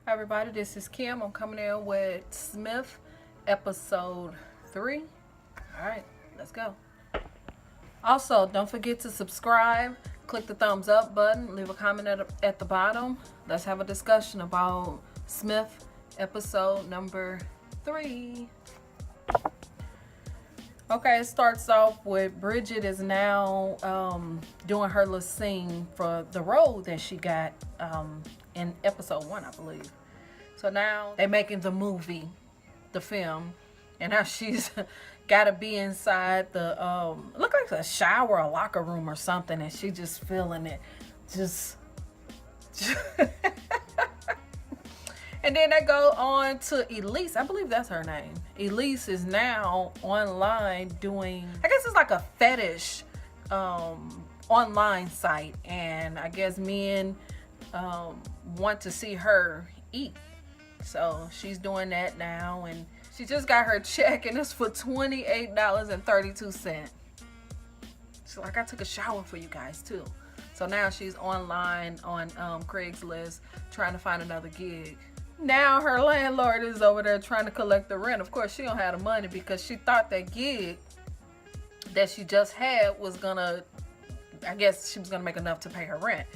Hi everybody, this is Kim. I'm coming in with SMILF episode 3. Alright, let's go. Also, don't forget to subscribe, click the thumbs up button, leave a comment at the bottom. Let's have a discussion about SMILF episode number 3. Okay, it starts off with Bridget is now doing her little scene for the role that she got in episode 1, I believe. So now they're making the movie, the film, and now she's got to be inside the look like a shower, a locker room or something, and she just feeling it, just. And then they go on to Elise. I believe that's her name. Elise is now online doing, I guess it's like a fetish online site. And I guess men want to see her eat. So she's doing that now. And she just got her check and it's for $28.32. She's like, I took a shower for you guys too. So now she's online on Craigslist trying to find another gig. Now her landlord is over there trying to collect the rent. Of course, she don't have the money because she thought that gig that she just had was gonna, I guess she was gonna make enough to pay her rent.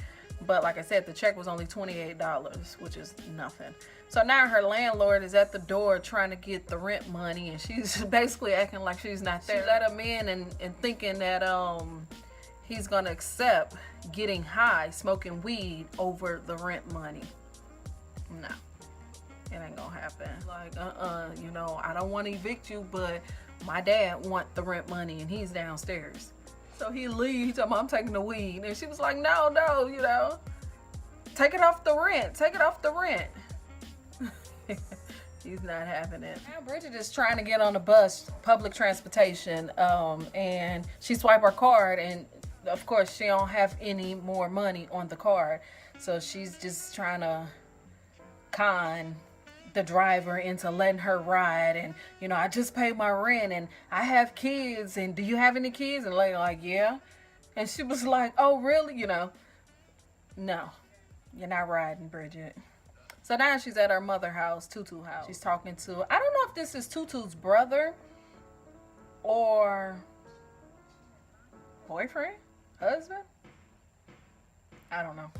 But like I said, the check was only $28, which is nothing. So now her landlord is at the door trying to get the rent money, and she's basically acting like she's not there. She let him in and thinking that he's gonna accept getting high, smoking weed over the rent money. No. It ain't gonna happen. Like, you know, I don't want to evict you, but my dad want the rent money and he's downstairs. So he leaves, he told me, I'm taking the weed. And she was like, no, you know, take it off the rent, take it off the rent. He's not having it. Now Bridget is trying to get on the bus, public transportation, and she swiped her card, and of course she don't have any more money on the card. So she's just trying to con the driver into letting her ride, and you know, I just paid my rent and I have kids, and do you have any kids? And lady like, yeah. And she was like, oh really? You know, no, you're not riding, Bridget. So now she's at her mother's house, Tutu house. She's talking to, I don't know if this is Tutu's brother or boyfriend, husband, I don't know.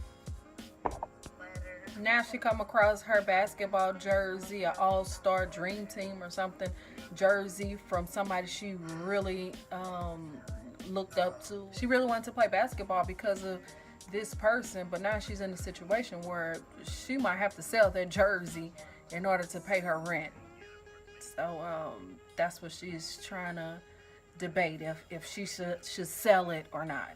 Now she come across her basketball jersey, an all-star dream team or something jersey from somebody she really looked up to. She really wanted to play basketball because of this person, but now she's in a situation where she might have to sell that jersey in order to pay her rent. So that's what she's trying to debate, if she should sell it or not.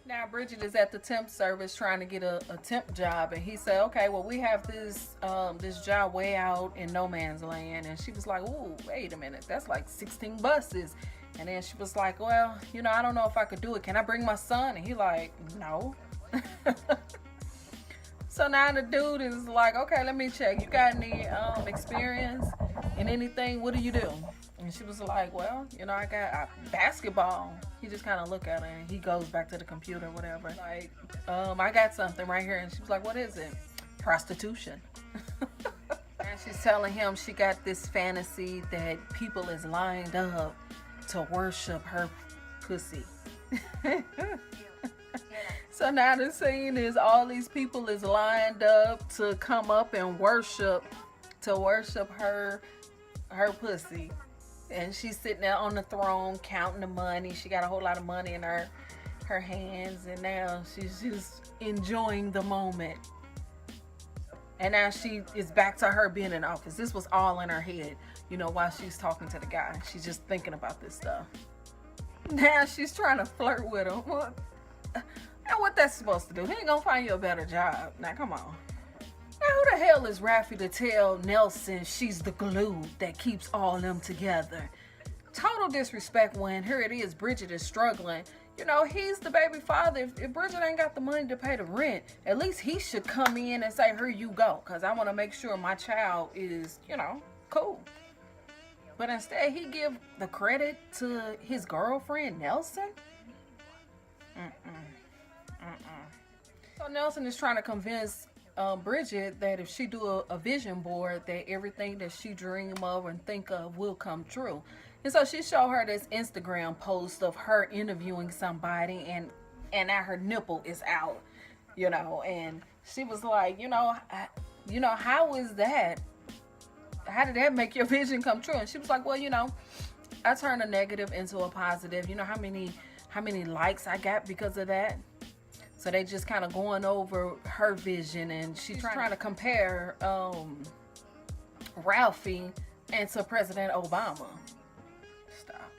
Now Bridget is at the temp service trying to get a temp job, and he said, okay, well, we have this this job way out in no man's land. And she was like, ooh, wait a minute, that's like 16 buses. And then she was like, well, you know, I don't know if I could do it. Can I bring my son? And he like, no. So now the dude is like, okay, let me check. You got any experience in anything? What do you do? And she was like, well, you know, I got basketball. He just kind of look at her and he goes back to the computer, whatever. Like, I got something right here. And she was like, what is it? Prostitution. And she's telling him she got this fantasy that people is lined up to worship her pussy. So now the scene is all these people is lined up to come up and worship her pussy. And she's sitting there on the throne counting the money. She got a whole lot of money in her hands, and now she's just enjoying the moment. And now she is back to her being in office. This was all in her head, you know, while she's talking to the guy. She's just thinking about this stuff. Now she's trying to flirt with him. Now what that's supposed to do? He ain't gonna find you a better job. Now come on. Now who the hell is Raffy to tell Nelson she's the glue that keeps all them together? Total disrespect when here it is, Bridget is struggling. You know, he's the baby father. If Bridget ain't got the money to pay the rent, at least he should come in and say, here you go, because I want to make sure my child is, you know, cool. But instead he give the credit to his girlfriend, Nelson. So Nelson is trying to convince Bridget that if she do a vision board, that everything that she dream of and think of will come true. And so she showed her this Instagram post of her interviewing somebody, and now her nipple is out, and she was like, how is that? How did that make your vision come true? And she was like, well, I turned a negative into a positive. You know how many likes I got because of that? So they just kind of going over her vision, and she's trying to compare Ralphie and to President Obama. Stop.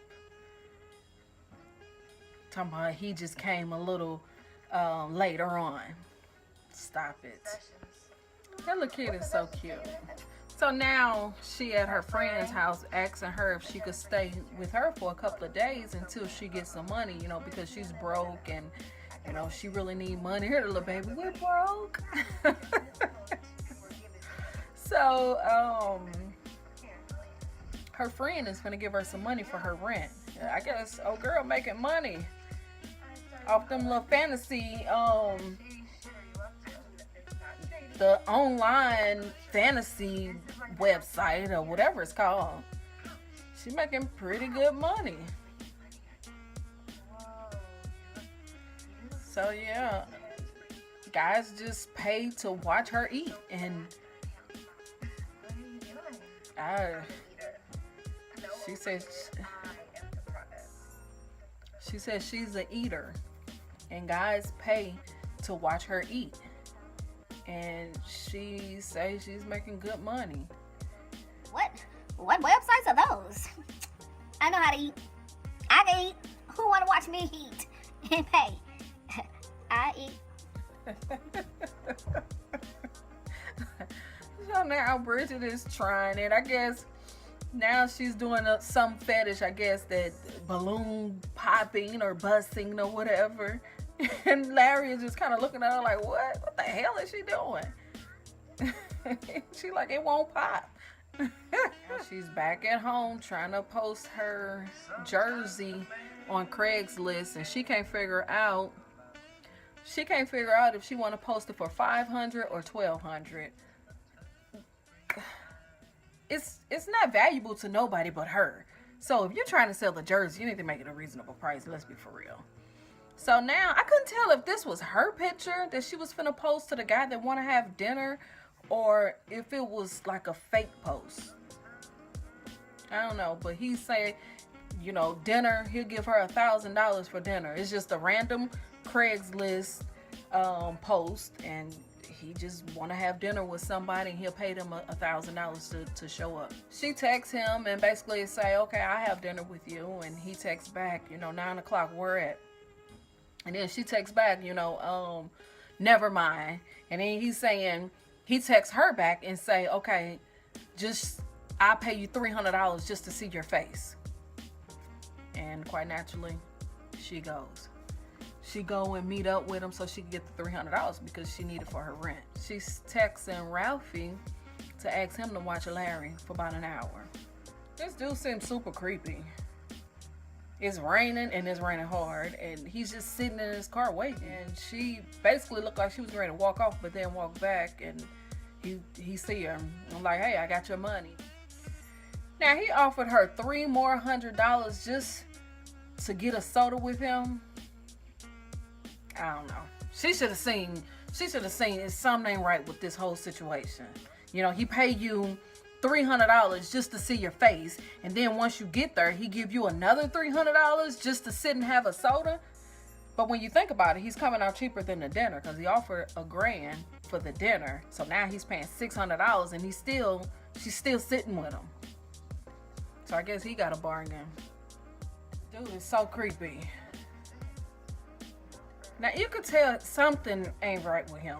Talking about he just came a little later on. Stop it. That little kid is so cute. So now she at her friend's house asking her if she could stay with her for a couple of days until she gets some money, because she's broke and, she really need money. Here, little baby, we're broke. So, her friend is gonna give her some money for her rent. I guess old girl making money off them little fantasy, the online fantasy website or whatever it's called. She making pretty good money. So yeah, guys just pay to watch her eat, and she says she's an eater, and guys pay to watch her eat, and she says she's making good money. What websites are those? I know how to eat. I can eat. Who want to watch me eat and pay? I eat. So now Bridget is trying it. I guess now she's doing some fetish, I guess, that balloon popping or busting or whatever. And Larry is just kind of looking at her like, what the hell is she doing? She like, it won't pop. She's back at home trying to post her jersey on Craigslist, and she can't figure out if she want to post it for $500 or $1,200. It's not valuable to nobody but her. So if you're trying to sell the jersey, you need to make it a reasonable price. Let's be for real. So now I couldn't tell if this was her picture that she was finna post to the guy that want to have dinner, or if it was like a fake post. I don't know, but he said, dinner, he'll give her $1,000 for dinner. It's just a random Craigslist post, and he just want to have dinner with somebody, and he'll pay them $1,000 to show up. She texts him and basically say, okay, I have dinner with you, and he texts back, 9 o'clock, where at? And then she texts back, never mind. And then he texts her back and say, okay, I'll pay you $300 just to see your face. And quite naturally, she goes. She go and meet up with him so she can get the $300 because she need it for her rent. She's texting Ralphie to ask him to watch Larry for about an hour. This dude seems super creepy. It's raining, and it's raining hard, and he's just sitting in his car waiting. And she basically looked like she was ready to walk off, but then walk back, and he see her. I'm like, hey, I got your money. Now he offered her $300 more just to get a soda with him. I don't know. She should have seen it's something ain't right with this whole situation. He pay you $300 just to see your face, and then once you get there, he give you another $300 just to sit and have a soda. But when you think about it, he's coming out cheaper than the dinner, because he offered $1,000 for the dinner. So now he's paying $600, and she's still sitting with him. So I guess he got a bargain. Dude is so creepy. Now you could tell something ain't right with him.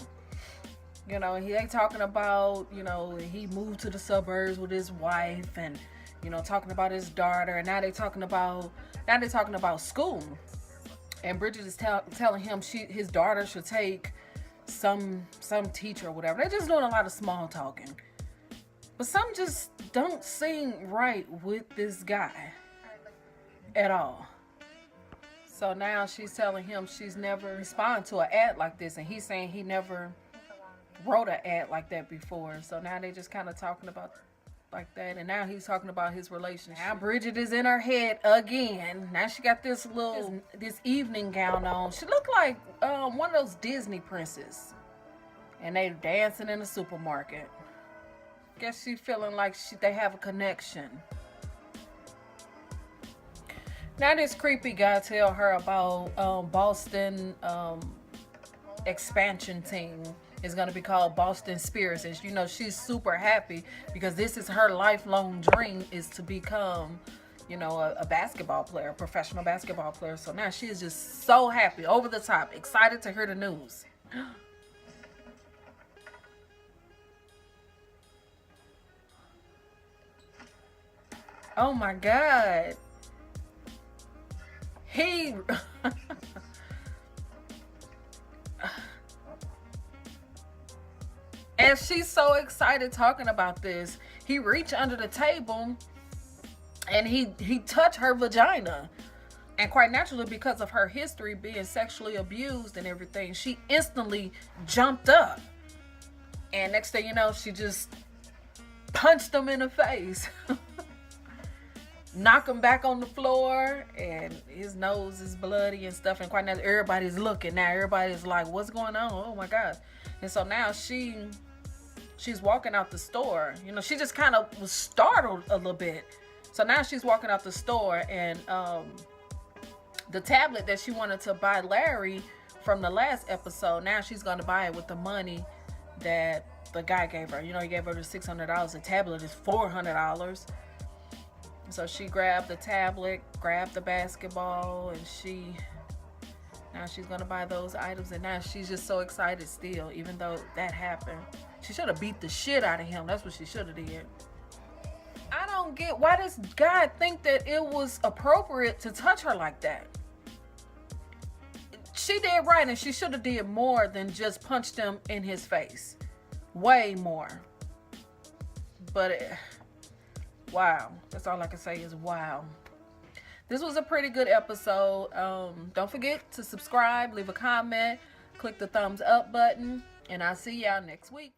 He ain't talking about, he moved to the suburbs with his wife, and, talking about his daughter, and now they're talking about school. And Bridget is telling him his daughter should take some teacher or whatever. They're just doing a lot of small talking. But something just don't seem right with this guy at all. So now she's telling him she's never responded to an ad like this, and he's saying he never wrote an ad like that before. So now they just kind of talking about like that, and now he's talking about his relationship. Now Bridget is in her head again. Now she got this evening gown on. She looked like one of those Disney princes, and they dancing in the supermarket. Guess she feeling like they have a connection. Now this creepy guy tell her about Boston expansion team is going to be called Boston Spirits, and you know she's super happy because this is her lifelong dream, is to become, you know, a basketball player, a professional basketball player. So now she is just so happy, over the top, excited to hear the news. Oh my God. He and she's so excited talking about this. He reached under the table and he touched her vagina. And quite naturally, because of her history being sexually abused and everything, she instantly jumped up. And next thing you know, she just punched him in the face. Knock him back on the floor, and his nose is bloody and stuff. And quite naturally, everybody's looking now. Everybody's like, what's going on? Oh my God. And so now she's walking out the store. You know, she just kind of was startled a little bit. So now she's walking out the store, and the tablet that she wanted to buy Larry from the last episode, now she's going to buy it with the money that the guy gave her. You know, he gave her the $600. The tablet is $400. So she grabbed the tablet, grabbed the basketball, and now she's going to buy those items. And now she's just so excited still, even though that happened. She should have beat the shit out of him. That's what she should have did. I don't get why this guy think that it was appropriate to touch her like that. She did right, and she should have did more than just punched him in his face. Way more. But wow. That's all I can say is wow. This was a pretty good episode. Don't forget to subscribe, leave a comment, click the thumbs up button, and I'll see y'all next week.